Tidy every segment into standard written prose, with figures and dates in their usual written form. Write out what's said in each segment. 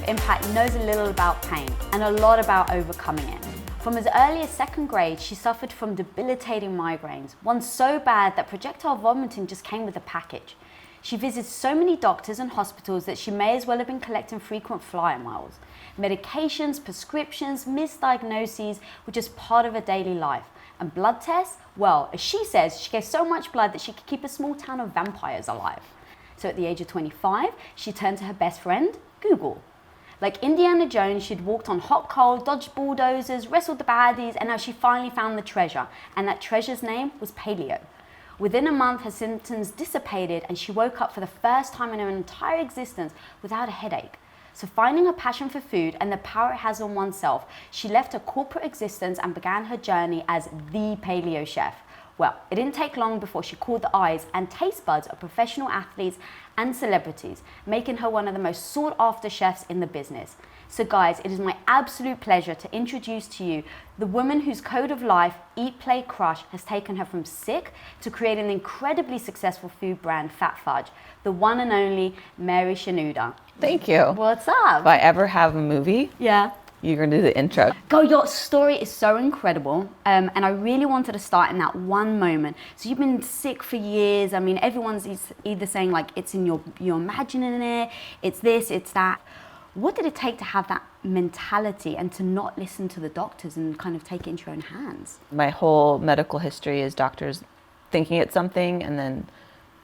impact knows a little about pain and a lot about overcoming it. From as early as second grade, she suffered from debilitating migraines, one so bad that projectile vomiting just came with a package. She visited so many doctors and hospitals that she may as well have been collecting frequent flyer miles. Medications, prescriptions, misdiagnoses were just part of her daily life. And blood tests? Well, as she says, she gave so much blood that she could keep a small town of vampires alive. So at the age of 25, she turned to her best friend, Google. Like Indiana Jones, she'd walked on hot coal, dodged bulldozers, wrestled the baddies, and now she finally found the treasure. And that treasure's name was Paleo. Within a month, her symptoms dissipated and she woke up for the first time in her entire existence without a headache. So finding her passion for food and the power it has on oneself, she left her corporate existence and began her journey as the Paleo Chef. Well, it didn't take long before she caught the eyes and taste buds of professional athletes and celebrities, making her one of the most sought after chefs in the business. So guys, it is my absolute pleasure to introduce to you the woman whose code of life, Eat, Play, Crush, has taken her from sick to creating an incredibly successful food brand, Phat Fudge, the one and only Mary Shenouda. Thank you. What's up? If I ever have a movie, Yeah. you're going to do the intro. Go, your story is so incredible, and I really wanted to start in that one moment. So you've been sick for years. I mean, everyone's either saying like it's in you're imagining it, it's this, it's that. What did it take to have that mentality and to not listen to the doctors and kind of take it into your own hands? My whole medical history is doctors thinking it's something and then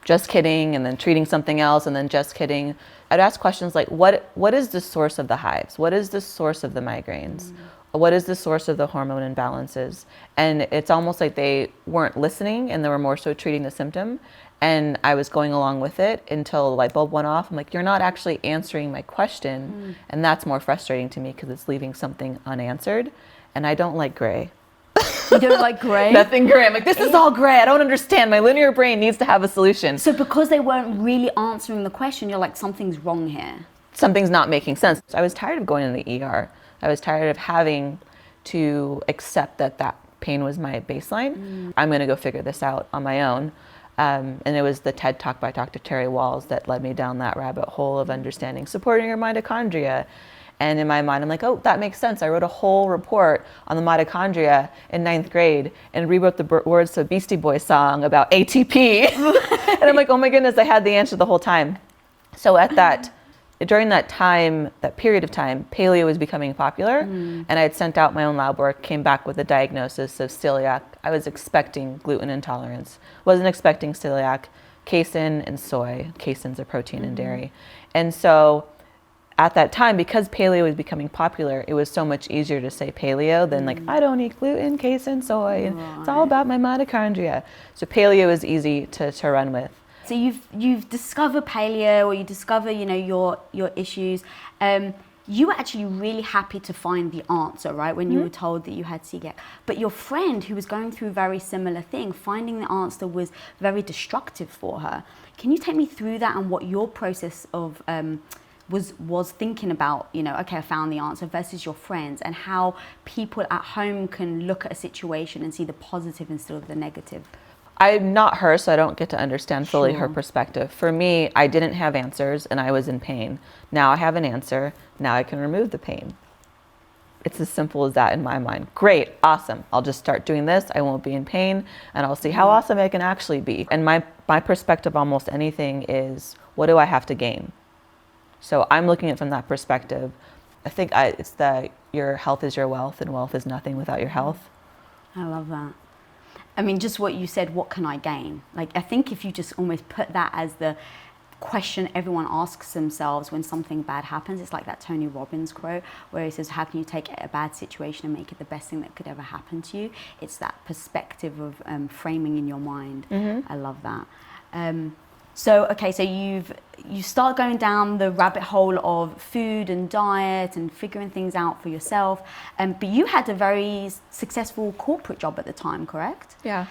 just kidding and then treating something else and then just kidding. I'd ask questions like, what is the source of the hives? What is the source of the migraines? What is the source of the hormone imbalances? And it's almost like they weren't listening and they were more so treating the symptom. And I was going along with it until the light bulb went off. I'm like, you're not actually answering my question. And that's more frustrating to me because it's leaving something unanswered. And I don't like gray. You don't like gray? Nothing gray. I'm like, this is all gray. I don't understand. My linear brain needs to have a solution. So because they weren't really answering the question, you're like, something's wrong here. Something's not making sense. I was tired of going to the ER. I was tired of having to accept that pain was my baseline. I'm going to go figure this out on my own. And it was the TED Talk by Dr. Terry Walls that led me down that rabbit hole of understanding supporting your mitochondria. And in my mind, I'm like, oh, that makes sense. I wrote a whole report on the mitochondria in 9th grade and rewrote the words to a Beastie Boys song about ATP. And I'm like, oh my goodness, I had the answer the whole time. So during that period of time, paleo was becoming popular, and I had sent out my own lab work, came back with a diagnosis of celiac. I was expecting gluten intolerance, wasn't expecting celiac, casein and soy. Casein's a protein in dairy. And so at that time, because paleo was becoming popular, it was so much easier to say paleo than like, I don't eat gluten, casein, soy, and it's all about my mitochondria. So paleo is easy to run with. So you've discovered paleo, or you discover, your issues. You were actually really happy to find the answer, right? When you were told that you had celiac. But your friend, who was going through a very similar thing, finding the answer was very destructive for her. Can you take me through that and what your process of was thinking about, okay, I found the answer, versus your friends, and how people at home can look at a situation and see the positive instead of the negative? I'm not her, so I don't get to understand fully her perspective. For me, I didn't have answers and I was in pain. Now I have an answer. Now I can remove the pain. It's as simple as that in my mind. Great, awesome. I'll just start doing this. I won't be in pain and I'll see how awesome I can actually be. And my perspective, almost anything, is what do I have to gain? So I'm looking at it from that perspective. I think it's that your health is your wealth and wealth is nothing without your health. I love that. I mean, just what you said, what can I gain? Like, I think if you just almost put that as the question everyone asks themselves when something bad happens, it's like that Tony Robbins quote where he says, how can you take a bad situation and make it the best thing that could ever happen to you? It's that perspective of framing in your mind. I love that. So you start going down the rabbit hole of food and diet and figuring things out for yourself. But you had a very successful corporate job at the time, correct? Yeah.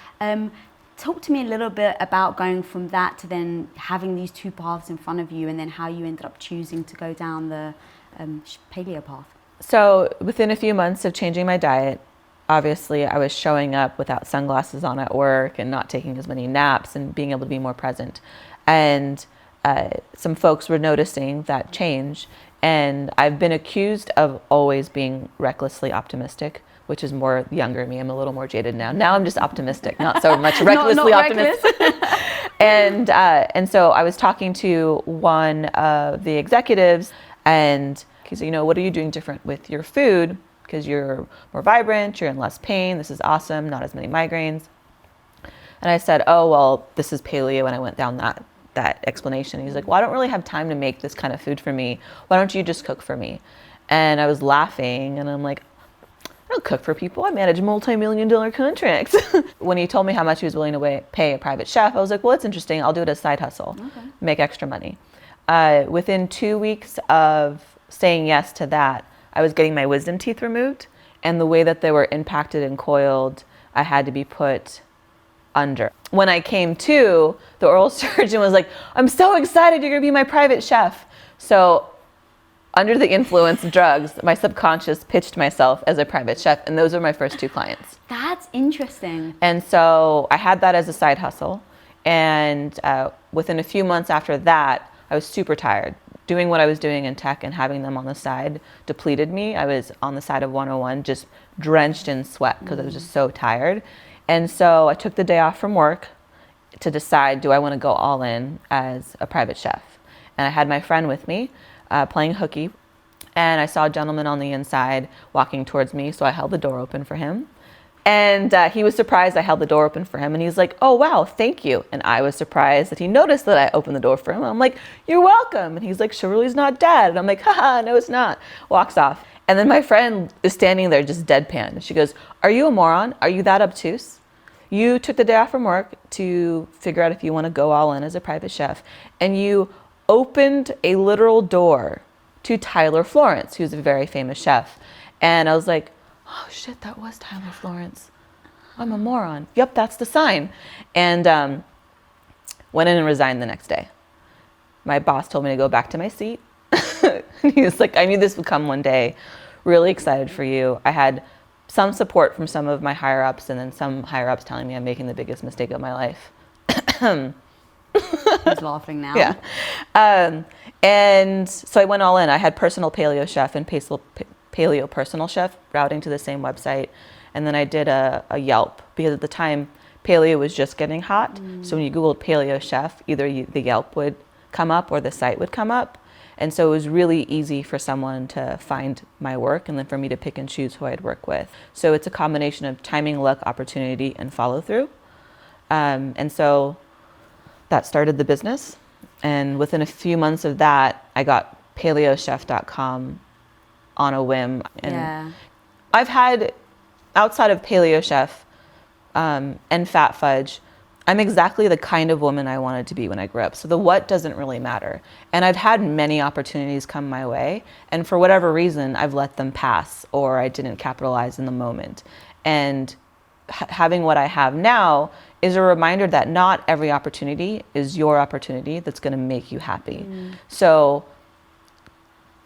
Talk to me a little bit about going from that to then having these two paths in front of you, and then how you ended up choosing to go down the paleo path. So within a few months of changing my diet, obviously I was showing up without sunglasses on at work and not taking as many naps and being able to be more present. And some folks were noticing that change And I've been accused of always being recklessly optimistic, which is more younger me. I'm a little more jaded now. Now I'm just optimistic, not so much recklessly optimistic. And so I was talking to one of the executives, and he said, what are you doing different with your food? Because you're more vibrant, you're in less pain. This is awesome, not as many migraines. And I said, oh, well, this is paleo. And I went down that explanation. He's like, well, I don't really have time to make this kind of food for me. Why don't you just cook for me? And I was laughing, and I'm like, I don't cook for people. I manage multi-million-dollar contracts. When he told me how much he was willing to pay a private chef, I was like, well, it's interesting. I'll do it as a side hustle, make extra money. Within 2 weeks of saying yes to that, I was getting my wisdom teeth removed, and the way that they were impacted and coiled, I had to be put under. When I came to, the oral surgeon was like, I'm so excited you're gonna be my private chef. So under the influence of drugs, my subconscious pitched myself as a private chef, and those are my first 2 clients. That's interesting. And so I had that as a side hustle, and within a few months after that, I was super tired. Doing what I was doing in tech and having them on the side depleted me. I was on the side of 101, just drenched in sweat because I was just so tired. And so I took the day off from work to decide, do I want to go all in as a private chef? And I had my friend with me playing hooky, and I saw a gentleman on the inside walking towards me, so I held the door open for him. And he was surprised I held the door open for him, and he's like, oh, wow, thank you. And I was surprised that he noticed that I opened the door for him. I'm like, you're welcome. And he's like, Shirley's not dead. And I'm like, haha, no, it's not. Walks off. And then my friend is standing there just deadpan. She goes, are you a moron? Are you that obtuse? You took the day off from work to figure out if you want to go all in as a private chef, and you opened a literal door to Tyler Florence, who's a very famous chef. And I was like, oh shit, that was Tyler Florence. I'm a moron. Yep, that's the sign. And went in and resigned the next day. My boss told me to go back to my seat. He was like, I knew this would come one day. Really excited for you. I had some support from some of my higher ups, and then some higher ups telling me I'm making the biggest mistake of my life. He's laughing now. Yeah. And so I went all in. I had personal Paleo Chef and Paleo Personal Chef routing to the same website. And then I did a Yelp, because at the time Paleo was just getting hot. So when you Googled Paleo Chef, either the Yelp would come up or the site would come up. And so it was really easy for someone to find my work, and then for me to pick and choose who I'd work with. So it's a combination of timing, luck, opportunity, and follow through. And so that started the business. And within a few months of that, I got paleochef.com on a whim. And I've had, outside of Paleo Chef and Phat Fudge, I'm exactly the kind of woman I wanted to be when I grew up. So the what doesn't really matter. And I've had many opportunities come my way, and for whatever reason, I've let them pass, or I didn't capitalize in the moment. And having what I have now is a reminder that not every opportunity is your opportunity that's going to make you happy. So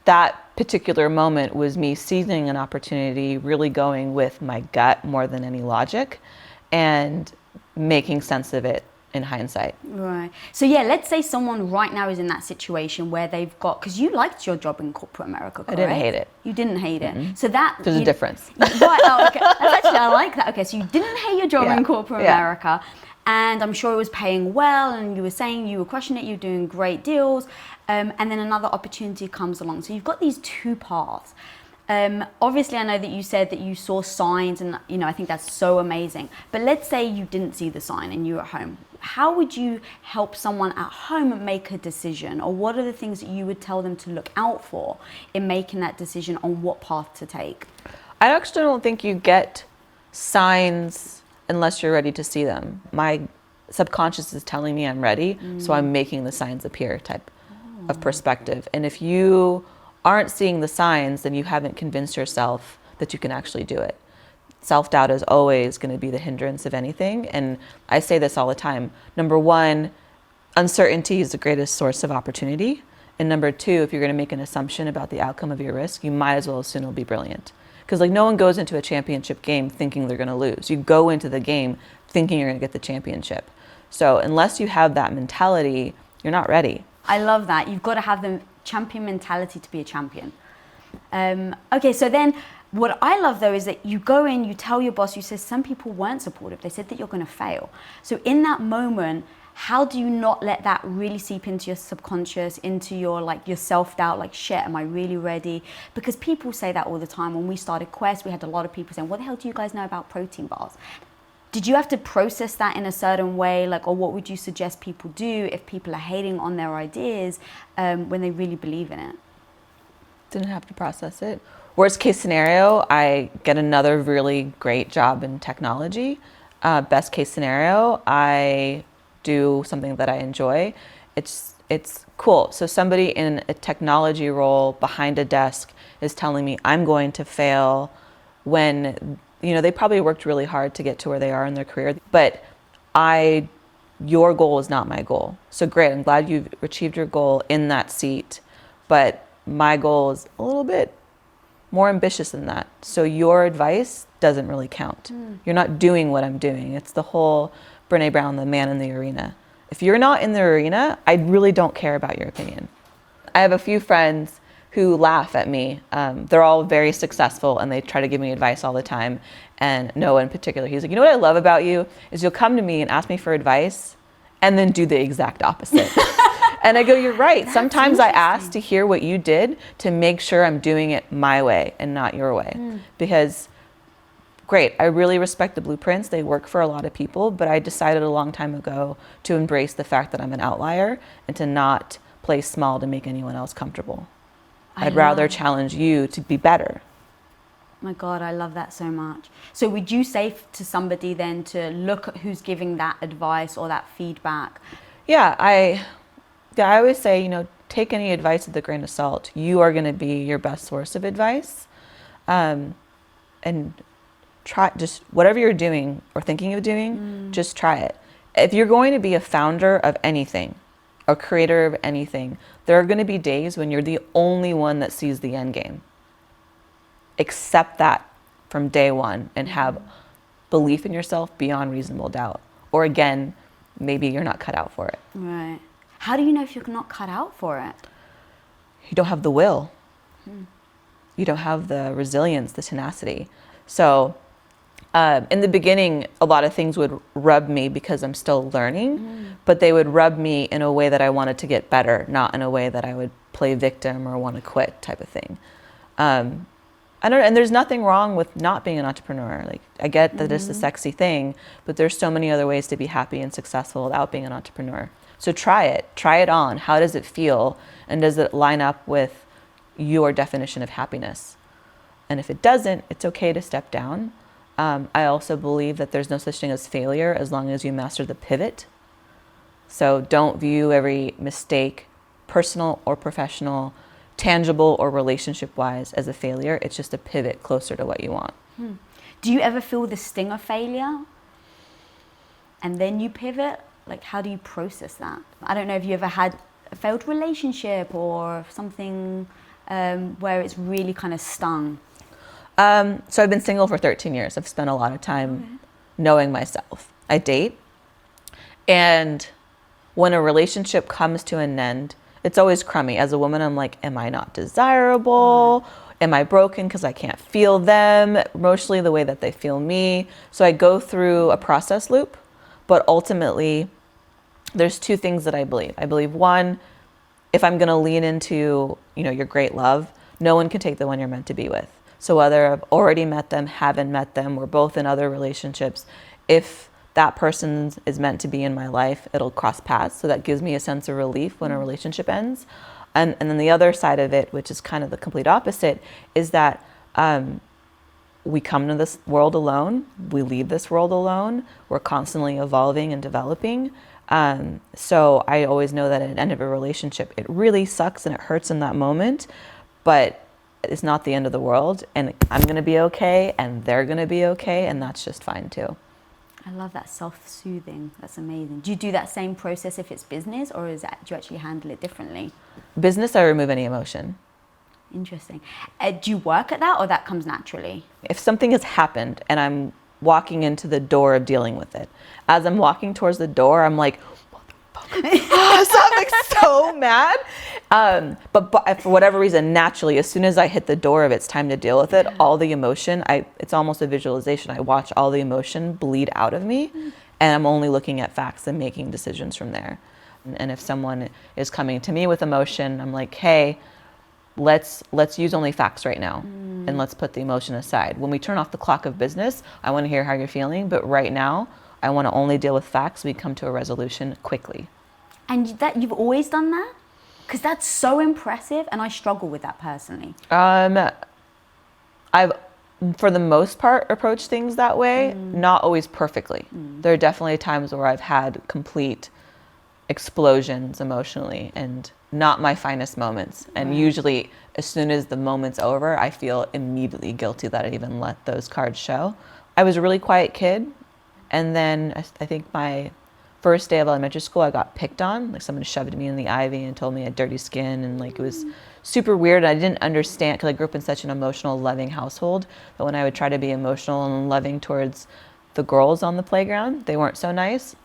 that particular moment was me seizing an opportunity, really going with my gut more than any logic, and making sense of it in hindsight. Right. So yeah, let's say someone right now is in that situation where they've got, because you liked your job in corporate America, correct? I didn't hate it. You didn't hate it. So that there's a difference. Right. Oh, okay. That's actually, I like that. Okay. So you didn't hate your job in corporate America, and I'm sure it was paying well, and you were saying you were crushing it, you were doing great deals, and then another opportunity comes along. So you've got these two paths. Obviously, I know that you said that you saw signs, and I think that's so amazing. But let's say you didn't see the sign and you were at home. How would you help someone at home make a decision, or what are the things that you would tell them to look out for in making that decision on what path to take? I actually don't think you get signs unless you're ready to see them. My subconscious is telling me I'm ready, so I'm making the signs appear type of perspective. And if you aren't seeing the signs, then you haven't convinced yourself that you can actually do it. Self-doubt is always going to be the hindrance of anything. And I say this all the time. Number one, uncertainty is the greatest source of opportunity. And number two, if you're going to make an assumption about the outcome of your risk, you might as well assume it'll be brilliant. Because no one goes into a championship game thinking they're going to lose. You go into the game thinking you're going to get the championship. So unless you have that mentality, you're not ready. I love that. You've got to have the champion mentality to be a champion. Okay, so then what I love though is that you go in, you tell your boss, you say some people weren't supportive. They said that you're going to fail. So in that moment, how do you not let that really seep into your subconscious, into your like your self-doubt, like shit, am I really ready? Because people say that all the time. When we started Quest, we had a lot of people saying, what the hell do you guys know about protein bars? Did you have to process that in a certain way? Like, or what would you suggest people do if people are hating on their ideas when they really believe in it? Didn't have to process it. Worst case scenario, I get another really great job in technology. Best case scenario, I do something that I enjoy. It's cool. So somebody in a technology role behind a desk is telling me I'm going to fail when, you know, they probably worked really hard to get to where they are in their career, but your goal is not my goal. So great, I'm glad you've achieved your goal in that seat, but my goal is a little bit more ambitious than that. So your advice doesn't really count. You're not doing what I'm doing. It's the whole Brene Brown, the man in the arena. If you're not in the arena, I really don't care about your opinion. I have a few friends who laugh at me. They're all very successful and they try to give me advice all the time. And Noah in particular, he's like, you know what I love about you is you'll come to me and ask me for advice and then do the exact opposite. And I go, you're right. Sometimes I ask to hear what you did to make sure I'm doing it my way and not your way. Because great, I really respect the blueprints. They work for a lot of people, but I decided a long time ago to embrace the fact that I'm an outlier and to not play small to make anyone else comfortable. I'd rather challenge you to be better. My God, I love that so much. So would you say to somebody then to look at who's giving that advice or that feedback? Yeah, I always say, you know, take any advice with a grain of salt. You are going to be your best source of advice. And try just whatever you're doing or thinking of doing, just try it. If you're going to be a founder of anything, a creator of anything, there are going to be days when you're the only one that sees the end game. Accept that from day one and have belief in yourself beyond reasonable doubt. Or again, maybe you're not cut out for it. Right. How do you know if you're not cut out for it? You don't have the will. You don't have the resilience, the tenacity. So in the beginning, a lot of things would rub me because I'm still learning, but they would rub me in a way that I wanted to get better, not in a way that I would play victim or want to quit type of thing. I don't, and there's nothing wrong with not being an entrepreneur. Like, I get that it's a sexy thing, but there's so many other ways to be happy and successful without being an entrepreneur. So try it on. How does it feel? And does it line up with your definition of happiness? And if it doesn't, it's okay to step down. I also believe that there's no such thing as failure as long as you master the pivot. So don't view every mistake, personal or professional, tangible or relationship-wise, as a failure. It's just a pivot closer to what you want. Do you ever feel the sting of failure and then you pivot? Like, how do you process that? I don't know if you ever had a failed relationship or something where it's really kind of stung. So I've been single for 13 years. I've spent a lot of time knowing myself. I date, and when a relationship comes to an end, it's always crummy. As a woman, I'm like, am I not desirable? Am I broken because I can't feel them emotionally the way that they feel me? So I go through a process loop, but ultimately there's two things that I believe. I believe, one, if I'm going to lean into, your great love, no one can take the one you're meant to be with. So whether I've already met them, haven't met them, we're both in other relationships, if that person is meant to be in my life, it'll cross paths. So that gives me a sense of relief when a relationship ends. And then the other side of it, which is kind of the complete opposite, is that we come to this world alone. We leave this world alone. We're constantly evolving and developing. So I always know that at the end of a relationship, it really sucks and it hurts in that moment, but it's not the end of the world, and I'm going to be okay and they're going to be okay, and that's just fine too. I love that self-soothing. That's amazing. Do you do that same process if it's business, or do you actually handle it differently? Business, I remove any emotion. Interesting. Do you work at that, or that comes naturally? If something has happened and I'm walking into the door of dealing with it, as I'm walking towards the door, I'm like, so I'm like so mad. But for whatever reason, naturally, as soon as I hit the door of it's time to deal with it, all the emotion, it's almost a visualization. I watch all the emotion bleed out of me, and I'm only looking at facts and making decisions from there. And if someone is coming to me with emotion, I'm like, hey, let's use only facts right now, and let's put the emotion aside. When we turn off the clock of business, I want to hear how you're feeling, but right now, I want to only deal with facts. We come to a resolution quickly. And that you've always done that? Because that's so impressive, and I struggle with that personally. I've, for the most part, approached things that way, not always perfectly. There are definitely times where I've had complete explosions emotionally and not my finest moments. And usually, as soon as the moment's over, I feel immediately guilty that I even let those cards show. I was a really quiet kid, and then I think my first day of elementary school, I got picked on. Like someone shoved me in the ivy and told me I had dirty skin, and like it was super weird. I didn't understand because I grew up in such an emotional, loving household that when I would try to be emotional and loving towards the girls on the playground, they weren't so nice.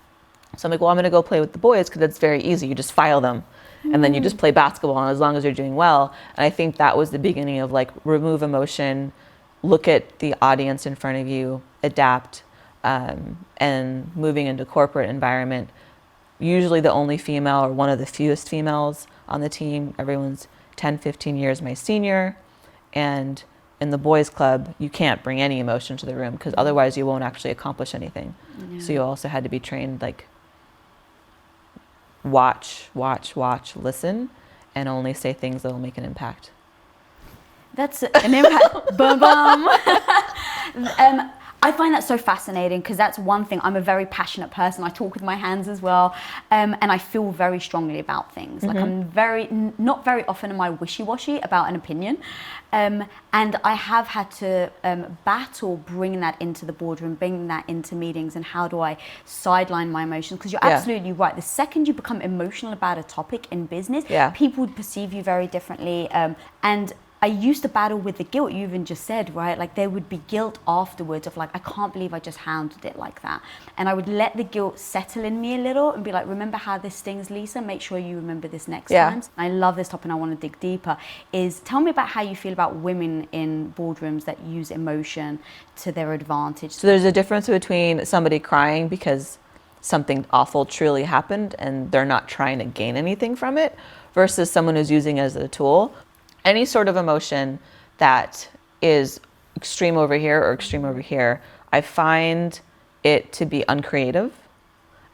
So I'm like, well, I'm gonna go play with the boys because it's very easy. You just file them, and then you just play basketball, and as long as you're doing well. And I think that was the beginning of like remove emotion, look at the audience in front of you, adapt. And moving into corporate environment, usually the only female or one of the fewest females on the team. Everyone's 10, 15 years my senior. And in the boys club, you can't bring any emotion to the room because otherwise you won't actually accomplish anything. Yeah. So you also had to be trained like watch, listen, and only say things that will make an impact. That's an impact. Bum bum. I find that so fascinating because that's one thing. I'm a very passionate person. I talk with my hands as well, and I feel very strongly about things. Like I'm not very often am I wishy-washy about an opinion, and I have had to battle bringing that into the boardroom, bringing that into meetings, and how do I sideline my emotions? Because you're absolutely right. The second you become emotional about a topic in business, people would perceive you very differently, and I used to battle with the guilt you even just said, right? Like there would be guilt afterwards of like, I can't believe I just handled it like that. And I would let the guilt settle in me a little and be like, remember how this stings, Lisa? Make sure you remember this next time. I love this topic and I want to dig deeper. Tell me about how you feel about women in boardrooms that use emotion to their advantage. So there's a difference between somebody crying because something awful truly happened and they're not trying to gain anything from it versus someone who's using it as a tool. Any sort of emotion that is extreme over here or extreme over here, I find it to be uncreative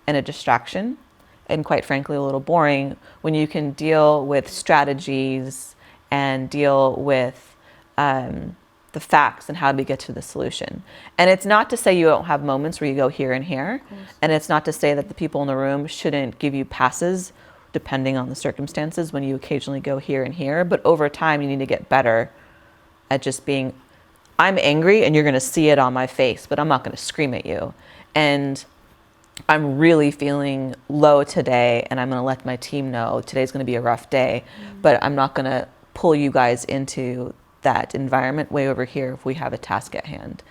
and a distraction and quite frankly a little boring when you can deal with strategies and deal with the facts and how to get to the solution. And it's not to say you don't have moments where you go here and here, and it's not to say that the people in the room shouldn't give you passes depending on the circumstances when you occasionally go here and here, but over time you need to get better at just being, I'm angry and you're gonna see it on my face, but I'm not gonna scream at you. And I'm really feeling low today and I'm gonna let my team know today's gonna be a rough day, but I'm not gonna pull you guys into that environment way over here if we have a task at hand.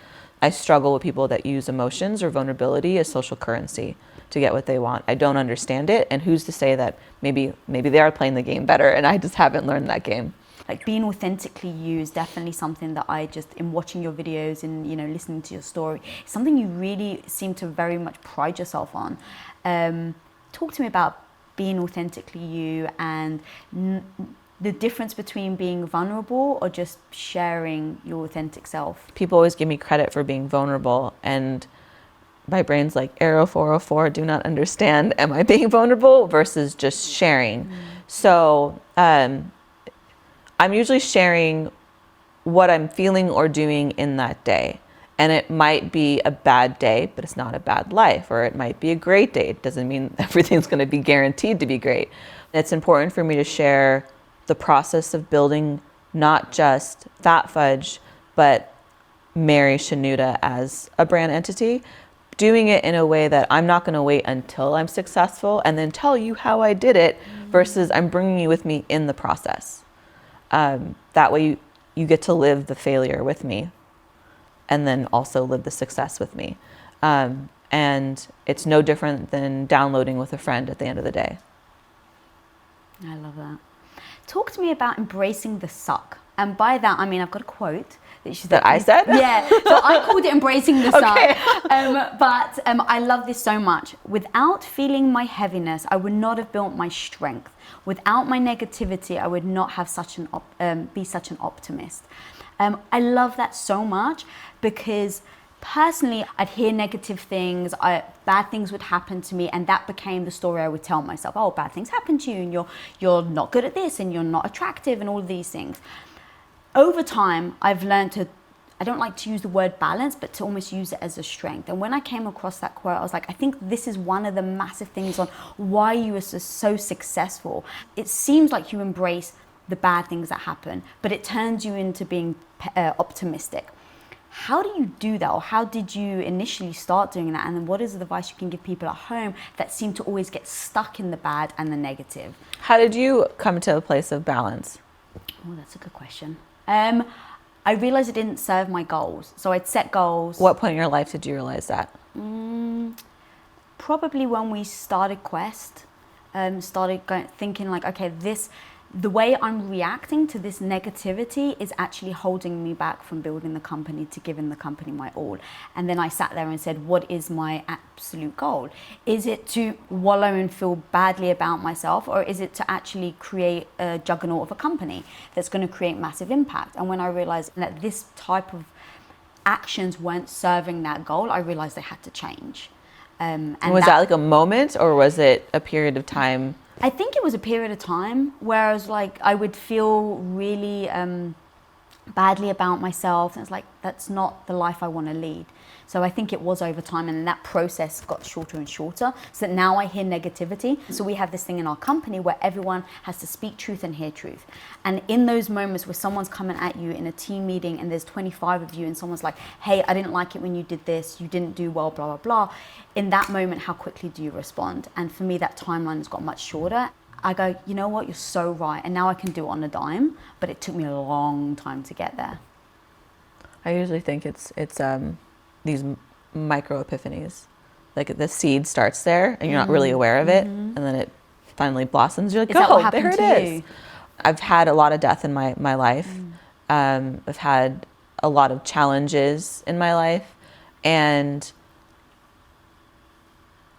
I struggle with people that use emotions or vulnerability as social currency to get what they want. I don't understand it, and who's to say that maybe they are playing the game better and I just haven't learned that game. Like being authentically you is definitely something that I just, in watching your videos and listening to your story, something you really seem to very much pride yourself on. Talk to me about being authentically you and the difference between being vulnerable or just sharing your authentic self. People always give me credit for being vulnerable, and my brain's like, arrow 404, do not understand, am I being vulnerable versus just sharing? So I'm usually sharing what I'm feeling or doing in that day. And it might be a bad day, but it's not a bad life. Or it might be a great day. It doesn't mean everything's gonna be guaranteed to be great. It's important for me to share the process of building not just Phat Fudge, but Mary Shenouda as a brand entity. Doing it in a way that I'm not going to wait until I'm successful and then tell you how I did it versus I'm bringing you with me in the process. That way you get to live the failure with me and then also live the success with me. And it's no different than downloading with a friend at the end of the day. I love that. talk to me about embracing the suck. And by that, I mean, I've got a quote that I said? Yeah, so I called it embracing the suck. Okay. But I love this so much. Without feeling my heaviness, I would not have built my strength. Without my negativity, I would not have be such an optimist. I love that so much because personally, I'd hear negative things, bad things would happen to me, and that became the story I would tell myself. Oh, bad things happen to you, and you're not good at this, and you're not attractive, and all of these things. Over time, I've learned to, I don't like to use the word balance, but to almost use it as a strength. And when I came across that quote, I was like, I think this is one of the massive things on why you are so successful. It seems like you embrace the bad things that happen, but it turns you into being optimistic. How do you do that, or how did you initially start doing that? And then what is the advice you can give people at home that seem to always get stuck in the bad and the negative? How did you come to a place of balance? Oh, that's a good question. I realized it didn't serve my goals. So I'd set goals. What point in your life did you realize that? Probably when we started Quest, thinking like, okay, the way I'm reacting to this negativity is actually holding me back from building the company, to giving the company my all. And then I sat there and said, what is my absolute goal? Is it to wallow and feel badly about myself, or is it to actually create a juggernaut of a company that's going to create massive impact? And when I realized that this type of actions weren't serving that goal, I realized they had to change. And was that like a moment, or was it a period of time? I think it was a period of time where I was like, I would feel really badly about myself. And it's like, that's not the life I want to lead. So I think it was over time, and that process got shorter and shorter, so that now I hear negativity. So we have this thing in our company where everyone has to speak truth and hear truth. And in those moments where someone's coming at you in a team meeting and there's 25 of you and someone's like, hey, I didn't like it when you did this, you didn't do well, blah, blah, blah. In that moment, how quickly do you respond? And for me, that timeline has got much shorter. I go, you know what, you're so right. And now I can do it on a dime, but it took me a long time to get there. I usually think it's these micro epiphanies. Like the seed starts there and you're not really aware of it, and then it finally blossoms. You're like, oh, there it is. I've had a lot of death in my life. I've had a lot of challenges in my life, and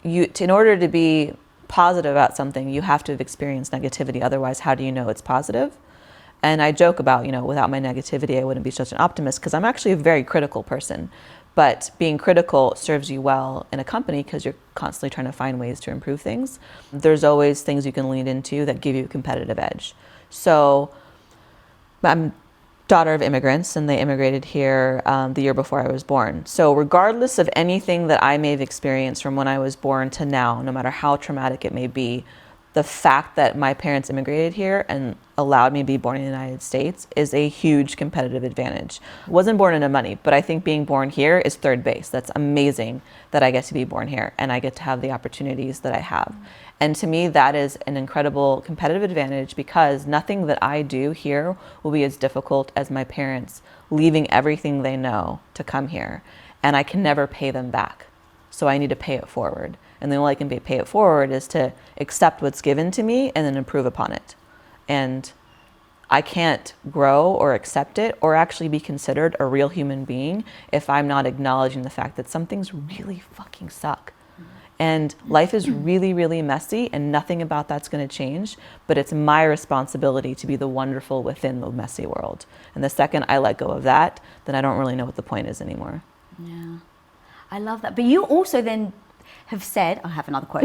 in order to be positive about something, you have to have experienced negativity. Otherwise, how do you know it's positive? And I joke about, without my negativity, I wouldn't be such an optimist, because I'm actually a very critical person. But being critical serves you well in a company because you're constantly trying to find ways to improve things. There's always things you can lean into that give you a competitive edge. So I'm daughter of immigrants, and they immigrated here the year before I was born. So regardless of anything that I may have experienced from when I was born to now, no matter how traumatic it may be, the fact that my parents immigrated here and allowed me to be born in the United States is a huge competitive advantage. I wasn't born into money, but I think being born here is third base. That's amazing that I get to be born here and I get to have the opportunities that I have. And to me, that is an incredible competitive advantage, because nothing that I do here will be as difficult as my parents leaving everything they know to come here. And I can never pay them back. So I need to pay it forward. And the only way I can pay it forward is to accept what's given to me and then improve upon it. And I can't grow or accept it or actually be considered a real human being if I'm not acknowledging the fact that some things really fucking suck. And life is really, really messy, and nothing about that's going to change, but it's my responsibility to be the wonderful within the messy world. And the second I let go of that, then I don't really know what the point is anymore. Yeah, I love that. But you also then have said, I have another quote.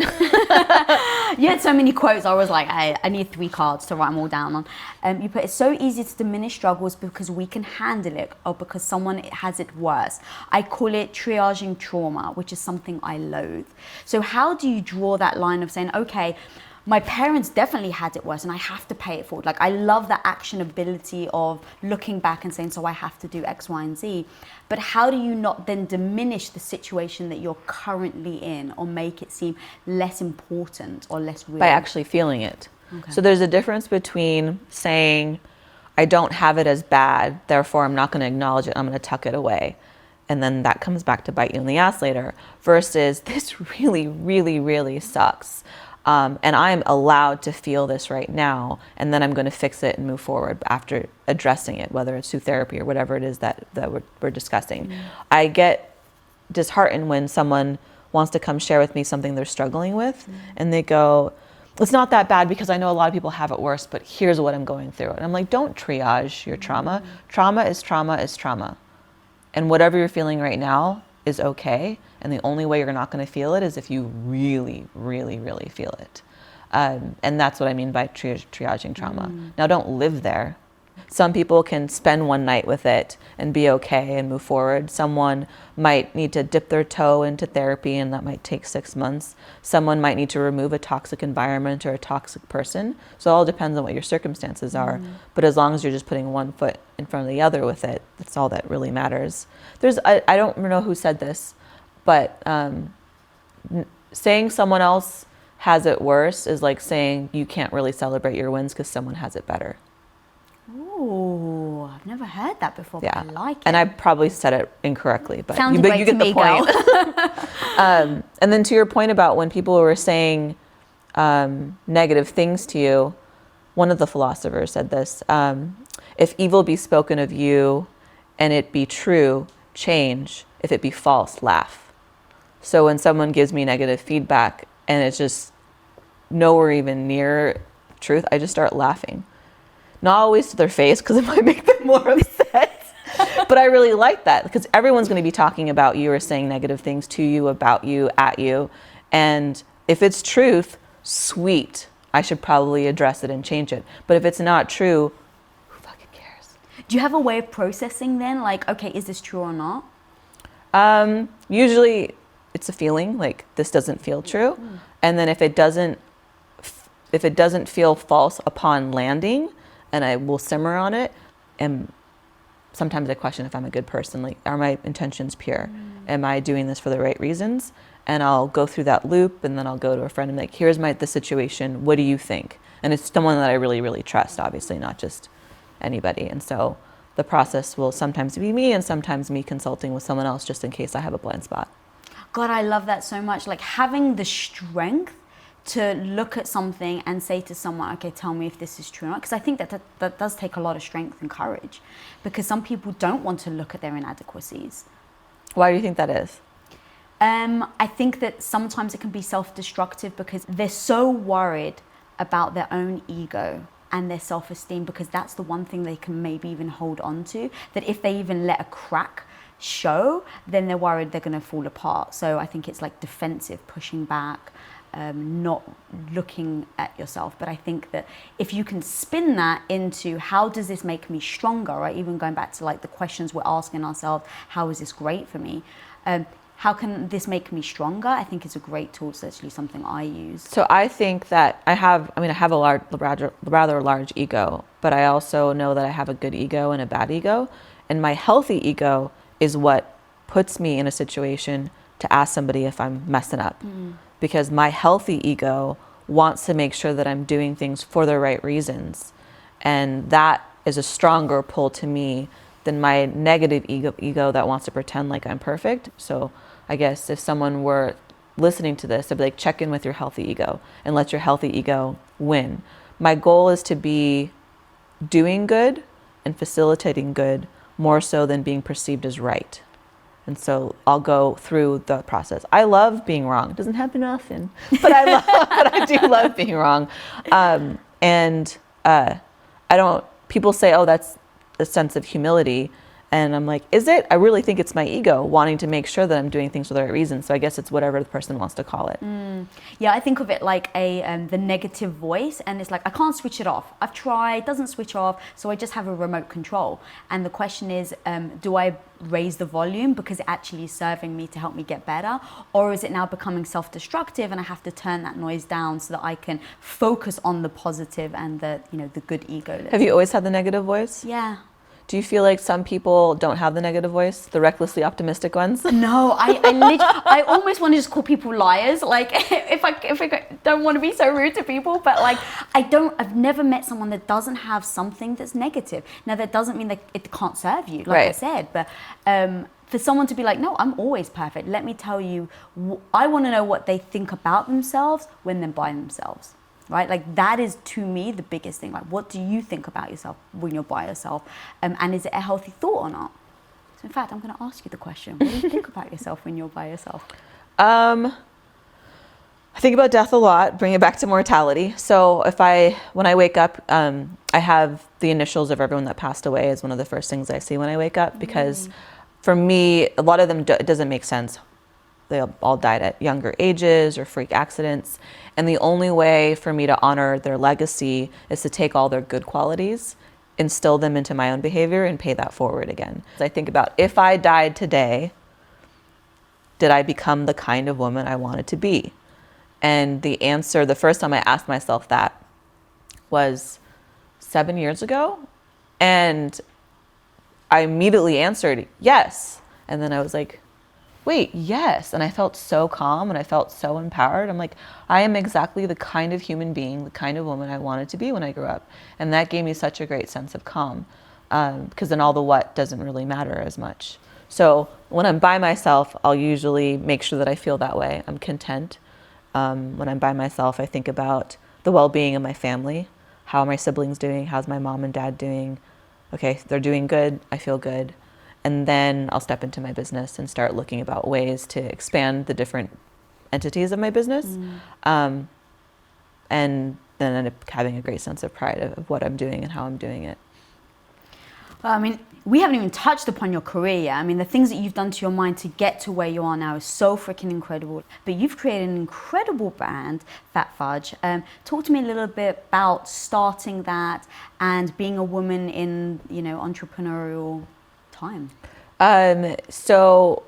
You had so many quotes, I was like, I need 3 cards to write them all down on. You put, it's so easy to diminish struggles because we can handle it, or because someone has it worse. I call it triaging trauma, which is something I loathe. So how do you draw that line of saying, okay, my parents definitely had it worse and I have to pay it forward? Like, I love that actionability of looking back and saying, so I have to do X, Y, and Z. But how do you not then diminish the situation that you're currently in, or make it seem less important or less real? By actually feeling it. Okay. So there's a difference between saying, I don't have it as bad, therefore I'm not going to acknowledge it, I'm going to tuck it away. And then that comes back to bite you in the ass later. Versus, this really, really, really sucks. And I'm allowed to feel this right now, and then I'm going to fix it and move forward after addressing it, whether it's through therapy or whatever it is that we're discussing. I get disheartened when someone wants to come share with me something they're struggling with, and they go, it's not that bad because I know a lot of people have it worse, but here's what I'm going through. And I'm like, don't triage your trauma. Trauma is trauma is trauma. And whatever you're feeling right now is okay. And the only way you're not going to feel it is if you really, really, really feel it. And that's what I mean by triaging trauma. Now, don't live there. Some people can spend one night with it and be okay and move forward. Someone might need to dip their toe into therapy, and that might take 6 months. Someone might need to remove a toxic environment or a toxic person. So it all depends on what your circumstances are. But as long as you're just putting one foot in front of the other with it, that's all that really matters. I don't know who said this, but saying someone else has it worse is like saying you can't really celebrate your wins because someone has it better. Ooh, I've never heard that before, but I like it. And I probably said it incorrectly, but you great get the point. And then to your point about when people were saying negative things to you, one of the philosophers said this, if evil be spoken of you and it be true, change. If it be false, laugh. So when someone gives me negative feedback and it's just nowhere even near truth, I just start laughing. Not always to their face because it might make them more upset. But I really like that because everyone's going to be talking about you or saying negative things to you, about you, at you. And if it's truth, sweet. I should probably address it and change it. But if it's not true, who fucking cares? Do you have a way of processing then? Like, okay, is this true or not? Usually it's a feeling, like this doesn't feel true. And then if it doesn't feel false upon landing, and I will simmer on it, and sometimes I question if I'm a good person, like, are my intentions pure? Am I doing this for the right reasons? And I'll go through that loop, and then I'll go to a friend and be like, here's the situation, what do you think? And it's someone that I really, really trust, obviously, not just anybody. And so the process will sometimes be me and sometimes me consulting with someone else just in case I have a blind spot. God, I love that so much. Like having the strength to look at something and say to someone, okay, tell me if this is true or not. Because I think that does take a lot of strength and courage, because some people don't want to look at their inadequacies. Why do you think that is? I think that sometimes it can be self-destructive because they're so worried about their own ego and their self-esteem, because that's the one thing they can maybe even hold on to, that if they even let a crack show, then they're worried they're going to fall apart. So I think it's like defensive, pushing back, not looking at yourself. But I think that if you can spin that into how does this make me stronger, right? Even going back to like the questions we're asking ourselves, how is this great for me? How can this make me stronger? I think it's a great tool. It's actually something I use. So I think that I have a rather large ego, but I also know that I have a good ego and a bad ego. And my healthy ego is what puts me in a situation to ask somebody if I'm messing up. Because my healthy ego wants to make sure that I'm doing things for the right reasons. And that is a stronger pull to me than my negative ego that wants to pretend like I'm perfect. So I guess if someone were listening to this, I'd be like, check in with your healthy ego and let your healthy ego win. My goal is to be doing good and facilitating good more so than being perceived as right. And so I'll go through the process. I love being wrong. It doesn't happen often, but I do love being wrong. People say, oh, that's a sense of humility. And I'm like, is it? I really think it's my ego wanting to make sure that I'm doing things for the right reason. So I guess it's whatever the person wants to call it. Yeah, I think of it like the negative voice, and it's like, I can't switch it off. I've tried, it doesn't switch off, so I just have a remote control. And the question is, do I raise the volume because it actually is serving me to help me get better? Or is it now becoming self-destructive and I have to turn that noise down so that I can focus on the positive and the good ego? Have you always had the negative voice? Yeah. Do you feel like some people don't have the negative voice, the recklessly optimistic ones? No, I almost want to just call people liars. Like if I don't want to be so rude to people, but like I've never met someone that doesn't have something that's negative. Now that doesn't mean that it can't serve you, like I said, but for someone to be like, no, I'm always perfect. Let me tell you, I want to know what they think about themselves when they're by themselves, right? Like that is to me the biggest thing. Like, what do you think about yourself when you're by yourself? And is it a healthy thought or not? So in fact, I'm going to ask you the question. What do you think about yourself when you're by yourself? I think about death a lot, bring it back to mortality. So when I wake up, I have the initials of everyone that passed away as one of the first things I see when I wake up, because for me, a lot of them, it doesn't make sense. They all died at younger ages or freak accidents. And the only way for me to honor their legacy is to take all their good qualities, instill them into my own behavior, and pay that forward again. I think about, if I died today, did I become the kind of woman I wanted to be? And the answer, the first time I asked myself that was 7 years ago. And I immediately answered yes. And then I was like, wait, yes. And I felt so calm and I felt so empowered. I'm like, I am exactly the kind of human being, the kind of woman I wanted to be when I grew up. And that gave me such a great sense of calm, because then all the what doesn't really matter as much. So when I'm by myself, I'll usually make sure that I feel that way. I'm content. When I'm by myself, I think about the well-being of my family. How are my siblings doing? How's my mom and dad doing? Okay, they're doing good. I feel good. And then I'll step into my business and start looking about ways to expand the different entities of my business. And then end up having a great sense of pride of what I'm doing and how I'm doing it. Well, I mean, we haven't even touched upon your career yet. I mean, the things that you've done to your mind to get to where you are now is so freaking incredible. But you've created an incredible brand, Phat Fudge. Talk to me a little bit about starting that and being a woman in, entrepreneurial time. So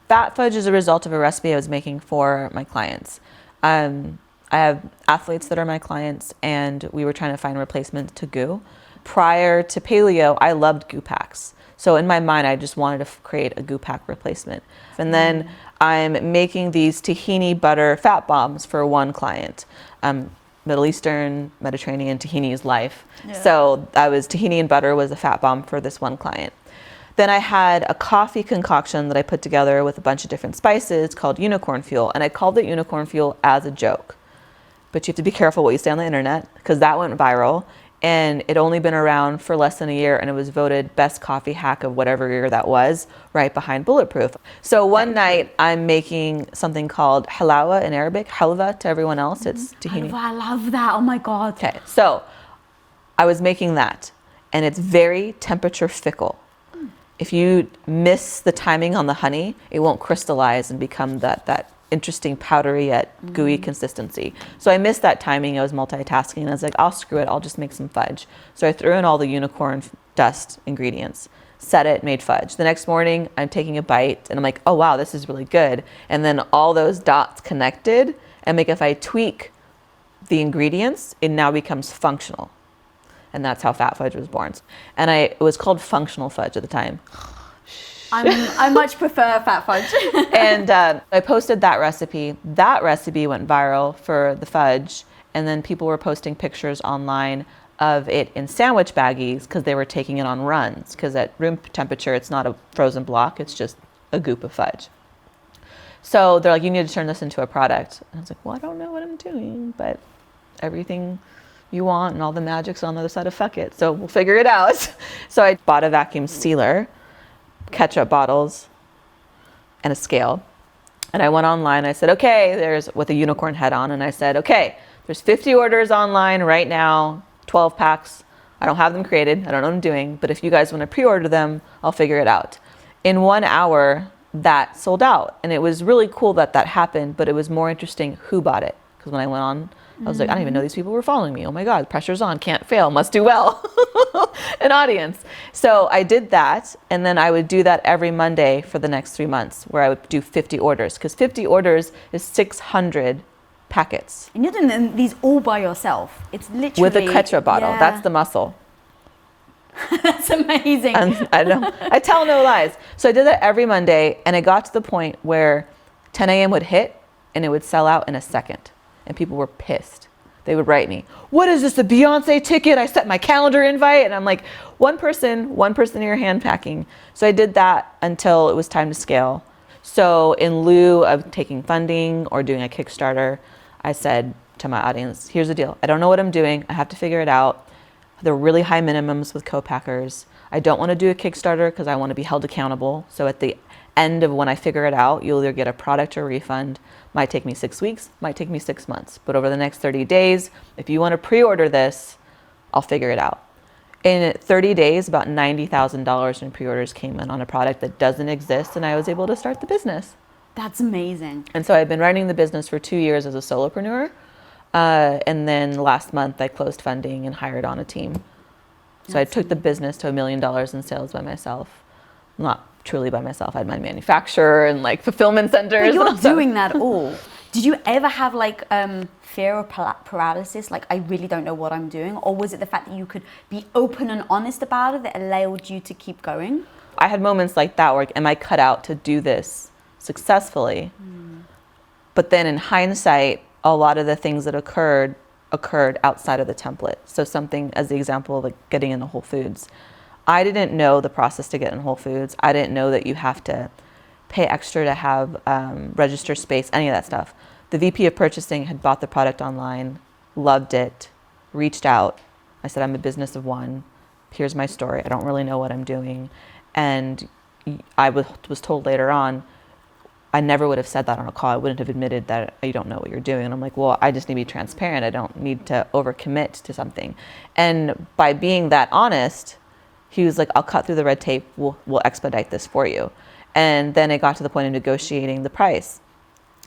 Phat Fudge is a result of a recipe I was making for my clients. I have athletes that are my clients, and we were trying to find replacements to GU. Prior to Paleo, I loved GU packs. So in my mind, I just wanted to create a GU pack replacement. And then I'm making these tahini butter fat bombs for one client. Middle Eastern, Mediterranean, tahini is life. Yeah. So tahini and butter was a fat bomb for this one client. Then I had a coffee concoction that I put together with a bunch of different spices called unicorn fuel. And I called it unicorn fuel as a joke. But you have to be careful what you say on the internet, because that went viral. And it only been around for less than a year, and it was voted best coffee hack of whatever year that was, right behind Bulletproof. So one night I'm making something called halawa in Arabic, halwa to everyone else. It's tahini. Halwa, I love that. Oh my God. Okay, so I was making that, and it's very temperature fickle. If you miss the timing on the honey, it won't crystallize and become that interesting powdery yet gooey consistency. So I missed that timing. I was multitasking, and I was like, I'll screw it. I'll just make some fudge. So I threw in all the unicorn dust ingredients, set it, made fudge. The next morning, I'm taking a bite, and I'm like, oh wow, this is really good. And then all those dots connected, and if I tweak the ingredients, it now becomes functional. And that's how Phat Fudge was born. And it was called functional fudge at the time. I much prefer Phat Fudge. And I posted that recipe. That recipe went viral for the fudge. And then people were posting pictures online of it in sandwich baggies because they were taking it on runs. Because at room temperature, it's not a frozen block. It's just a goop of fudge. So they're like, you need to turn this into a product. And I was like, well, I don't know what I'm doing, but everything you want and all the magic's on the other side of fuck it. So we'll figure it out. So I bought a vacuum sealer, ketchup bottles, and a scale. And I went online. I said, okay, with a unicorn head on. And I said, okay, there's 50 orders online right now, 12 packs. I don't have them created. I don't know what I'm doing. But if you guys want to pre-order them, I'll figure it out. In 1 hour, that sold out. And it was really cool that happened. But it was more interesting who bought it. Because when I went on, I was like, I didn't even know these people were following me. Oh my God, pressure's on, can't fail, must do well. An audience. So I did that, and then I would do that every Monday for the next 3 months, where I would do 50 orders, because 50 orders is 600 packets. And you're doing these all by yourself. It's literally... With a ketchup bottle, yeah. That's the muscle. That's amazing. And I tell no lies. So I did that every Monday, and it got to the point where 10 a.m. would hit, and it would sell out in a second. And people were pissed. They would write me, what is this, a Beyonce ticket? I set my calendar invite. And I'm like, one person in your hand packing. So I did that until it was time to scale. So in lieu of taking funding or doing a Kickstarter, I said to my audience, here's the deal. I don't know what I'm doing. I have to figure it out. There are really high minimums with co-packers. I don't want to do a Kickstarter because I want to be held accountable. So at the end of when I figure it out, you'll either get a product or a refund. Might take me 6 weeks, might take me 6 months. But over the next 30 days, if you want to pre-order this, I'll figure it out. In 30 days, about $90,000 in pre-orders came in on a product that doesn't exist, and I was able to start the business. That's amazing. And so I've been running the business for 2 years as a solopreneur. And then last month I closed funding and hired on a team. So I took the business to $1 million in sales by myself. Not truly by myself. I had my manufacturer and like fulfillment centers. But you're doing that all. Did you ever have like fear or paralysis? Like, I really don't know what I'm doing? Or was it the fact that you could be open and honest about it that allowed you to keep going? I had moments like that where, am I cut out to do this successfully? But then in hindsight, a lot of the things that occurred outside of the template. So something, as the example of like getting into Whole Foods. I didn't know the process to get in Whole Foods. I didn't know that you have to pay extra to have register space, any of that stuff. The VP of purchasing had bought the product online, loved it, reached out. I said, I'm a business of one. Here's my story. I don't really know what I'm doing. And I was told later on, I never would have said that on a call. I wouldn't have admitted that you don't know what you're doing. And I'm like, well, I just need to be transparent. I don't need to overcommit to something. And by being that honest, he was like, I'll cut through the red tape. We'll expedite this for you. And then it got to the point of negotiating the price.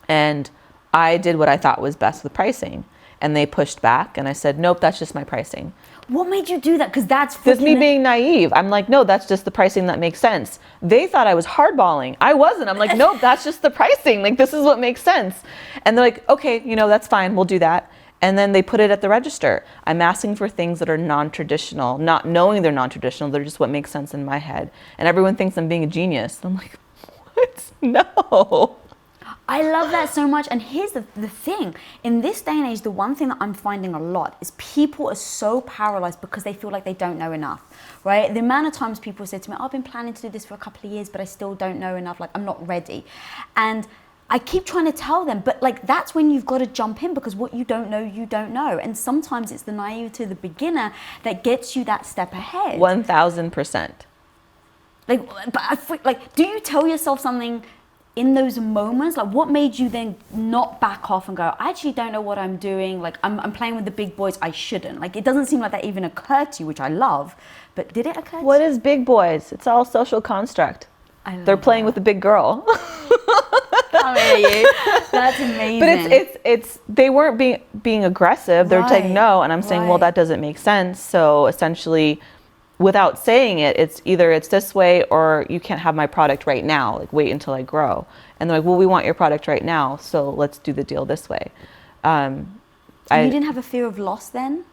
And I did what I thought was best with pricing. And they pushed back. And I said, nope, that's just my pricing. What made you do that? Because that's me being naive. I'm like, no, that's just the pricing that makes sense. They thought I was hardballing. I wasn't. I'm like, nope, that's just the pricing. Like, this is what makes sense. And they're like, okay, that's fine. We'll do that. And then they put it at the register. I'm asking for things that are non-traditional, not knowing they're non-traditional. They're just what makes sense in my head. And everyone thinks I'm being a genius. I'm like, what? No. I love that so much. And here's the thing. In this day and age, the one thing that I'm finding a lot is people are so paralyzed because they feel like they don't know enough, right? The amount of times people say to me, I've been planning to do this for a couple of years, but I still don't know enough. Like, I'm not ready. And I keep trying to tell them, but like, that's when you've got to jump in, because what you don't know, you don't know. And sometimes it's the naivety of the beginner that gets you that step ahead. 1000%. Like, do you tell yourself something in those moments? Like, what made you then not back off and go, I actually don't know what I'm doing. Like, I'm playing with the big boys. I shouldn't. Like, it doesn't seem like that even occurred to you, which I love. But did it occur to you? What is big boys? It's all social construct. They're playing with the big girl. I hear you. That's amazing. But it's they weren't being aggressive. They're like, no. And I'm saying, well, that doesn't make sense. So essentially, without saying it, it's either it's this way or you can't have my product right now. Like, wait until I grow. And they're like, well, we want your product right now, so let's do the deal this way. You didn't have a fear of loss then?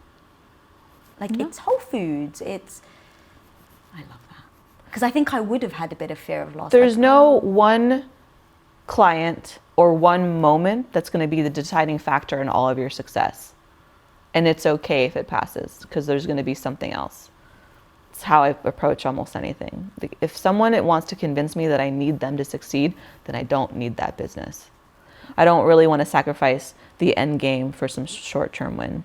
Like, no. It's Whole Foods. I love that. Because I think I would have had a bit of fear of loss. There's no one client or one moment that's going to be the deciding factor in all of your success. And it's okay if it passes, because there's going to be something else. It's how I approach almost anything. If someone wants to convince me that I need them to succeed, then I don't need that business. I don't really want to sacrifice the end game for some short-term win.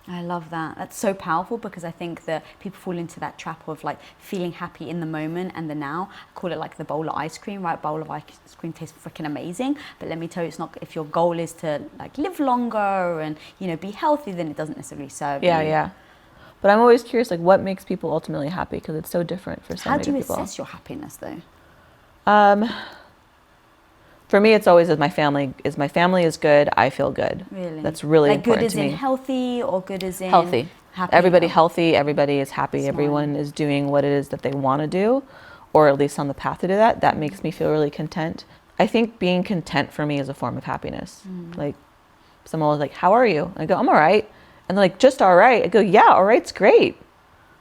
I love that. That's so powerful, because I think that people fall into that trap of like feeling happy in the moment and the now. I call it like the bowl of ice cream, right? Bowl of ice cream tastes freaking amazing. But let me tell you, it's not, if your goal is to like live longer and, be healthy, then it doesn't necessarily serve you. Yeah. But I'm always curious, like, what makes people ultimately happy? Because it's so different for so many people. How do you assess your happiness though? For me, it's always my family is good, I feel good. Really? That's really important to me. Good as in healthy, or good as in healthy? Happy? Everybody healthy, everybody is happy, Smart. Everyone is doing what it is that they want to do, or at least on the path to do that. That makes me feel really content. I think being content for me is a form of happiness. Like, someone was like, how are you? I go, I'm all right. And they're like, just all right. I go, yeah, all right's great.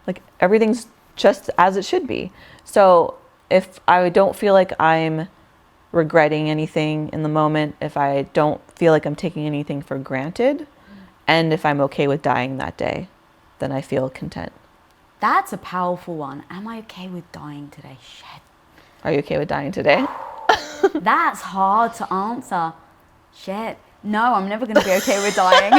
Like, everything's just as it should be. So if I don't feel like I'm regretting anything in the moment, if I don't feel like I'm taking anything for granted, And if I'm okay with dying that day, then I feel content. That's a powerful one. Am I okay with dying today? Shit. Are you okay with dying today? That's hard to answer. Shit. No, I'm never going to be okay with dying.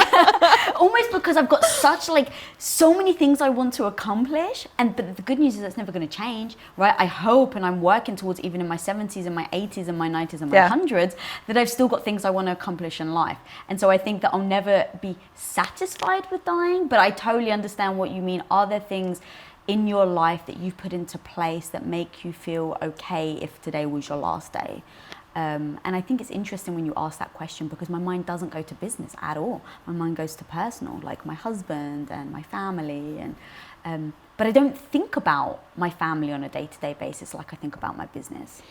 Almost because I've got so many things I want to accomplish. But the good news is that's never going to change, right? I hope, and I'm working towards, even in my 70s and my 80s and my 90s and my 100s, that I've still got things I want to accomplish in life. And so I think that I'll never be satisfied with dying, but I totally understand what you mean. Are there things in your life that you've put into place that make you feel okay if today was your last day? And I think it's interesting when you ask that question, because my mind doesn't go to business at all. My mind goes to personal, like my husband and my family. But I don't think about my family on a day-to-day basis like I think about my business.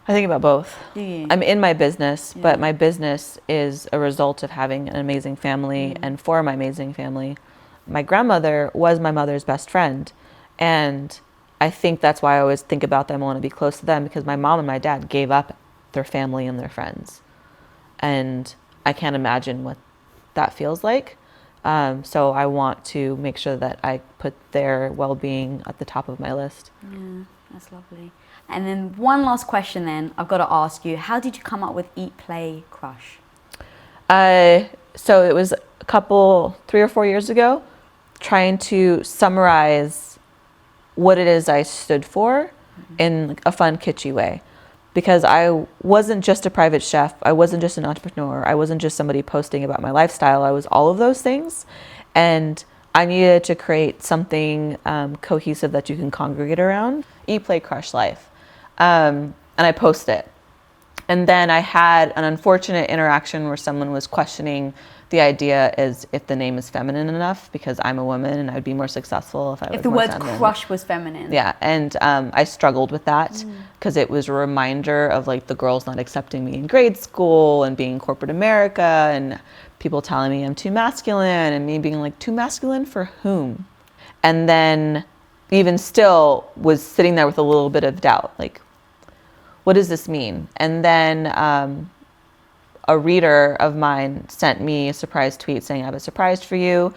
I think about both. Do you? I'm in my business, but my business is a result of having an amazing family and for my amazing family. My grandmother was my mother's best friend, and I think that's why I always think about them. I want to be close to them, because my mom and my dad gave up their family and their friends. And I can't imagine what that feels like. So I want to make sure that I put their well-being at the top of my list. Yeah, that's lovely. And then one last question then I've got to ask you. How did you come up with Eat, Play, Crush? So it was 3 or 4 years ago, trying to summarize what it is I stood for in a fun, kitschy way. Because I wasn't just a private chef, I wasn't just an entrepreneur, I wasn't just somebody posting about my lifestyle, I was all of those things. And I needed to create something cohesive that you can congregate around. Eat, Play, Crush Life. And I post it. And then I had an unfortunate interaction where someone was questioning the idea as if the name is feminine enough, because I'm a woman and I'd be more successful if I was If the more word feminine. crush was feminine. Yeah, and I struggled with that because it was a reminder of like the girls not accepting me in grade school and being in corporate America and people telling me I'm too masculine and me being like, too masculine for whom? And then even still was sitting there with a little bit of doubt, like, what does this mean? And then a reader of mine sent me a surprise tweet saying, I have a surprise for you.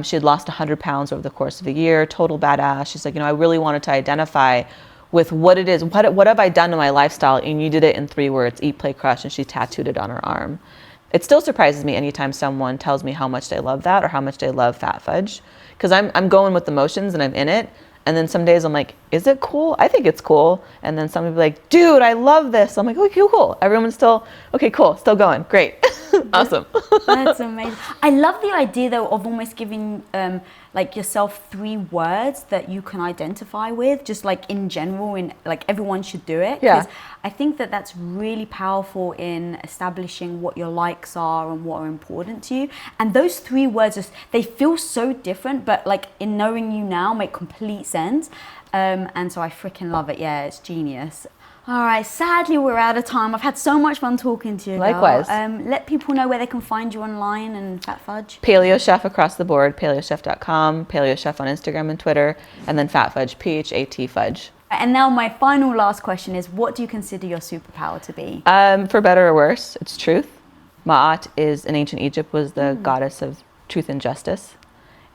She had lost 100 pounds over the course of a year, total badass. She's like, I really wanted to identify with what it is. What have I done to my lifestyle? And you did it in 3 words, Eat, Play, Crush, and she tattooed it on her arm. It still surprises me anytime someone tells me how much they love that or how much they love Phat Fudge, because I'm going with the motions and I'm in it. And then some days I'm like, is it cool? I think it's cool. And then somebody will be like, dude, I love this. I'm like, okay, cool. Everyone's still, okay, cool. Still going. Great. Awesome. That's amazing. I love the idea though of almost giving like yourself 3 words that you can identify with, just like in general, in like everyone should do it. Yeah. Because I think that that's really powerful in establishing what your likes are and what are important to you. And those 3 words, they feel so different, but like in knowing you now make complete sense. And so I freaking love it. Yeah, it's genius. All right, sadly we're out of time. I've had so much fun talking to you. Likewise. Girl. Let people know where they can find you online and Phat Fudge. Paleo Chef across the board, paleochef.com, Paleo Chef on Instagram and Twitter, and then Phat Fudge, Phat Fudge. And now my final last question is, what do you consider your superpower to be? For better or worse, it's truth. Ma'at is, in ancient Egypt, was the goddess of truth and justice.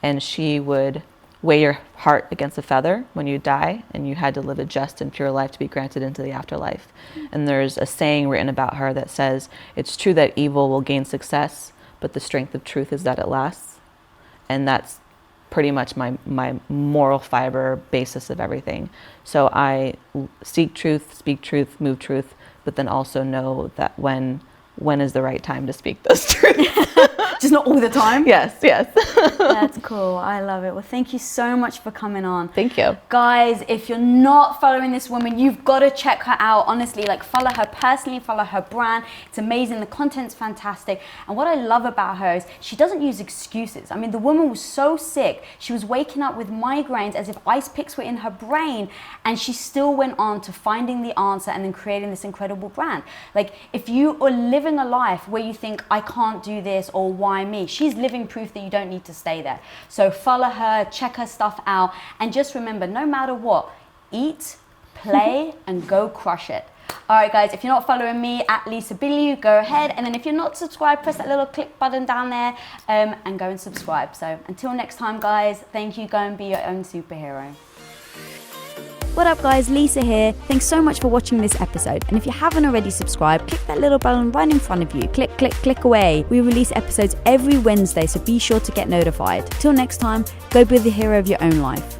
And she would weigh your heart against a feather when you die, and you had to live a just and pure life to be granted into the afterlife. And there's a saying written about her that says, it's true that evil will gain success, but the strength of truth is that it lasts. And that's pretty much my moral fiber basis of everything. So I seek truth, speak truth, move truth, but then also know that when is the right time to speak those truths. Just not all the time? Yes. That's cool. I love it. Well, thank you so much for coming on. Thank you. Guys, if you're not following this woman, you've got to check her out. Honestly, like follow her personally, follow her brand. It's amazing. The content's fantastic. And what I love about her is she doesn't use excuses. I mean, the woman was so sick. She was waking up with migraines as if ice picks were in her brain. And she still went on to finding the answer and then creating this incredible brand. Like if you are living a life where you think, I can't do this, or why me? She's living proof that you don't need to stay there. So follow her, check her stuff out, and just remember, no matter what, eat, play, and go crush it. All right, guys, if you're not following me at Lisa Bilyeu, go ahead. And then if you're not subscribed, press that little click button down there and go and subscribe. So until next time, guys, thank you. Go and be your own superhero. What up, guys? Lisa here. Thanks so much for watching this episode. And if you haven't already subscribed, click that little button right in front of you. Click, click, click away. We release episodes every Wednesday, so be sure to get notified. Till next time, go be the hero of your own life.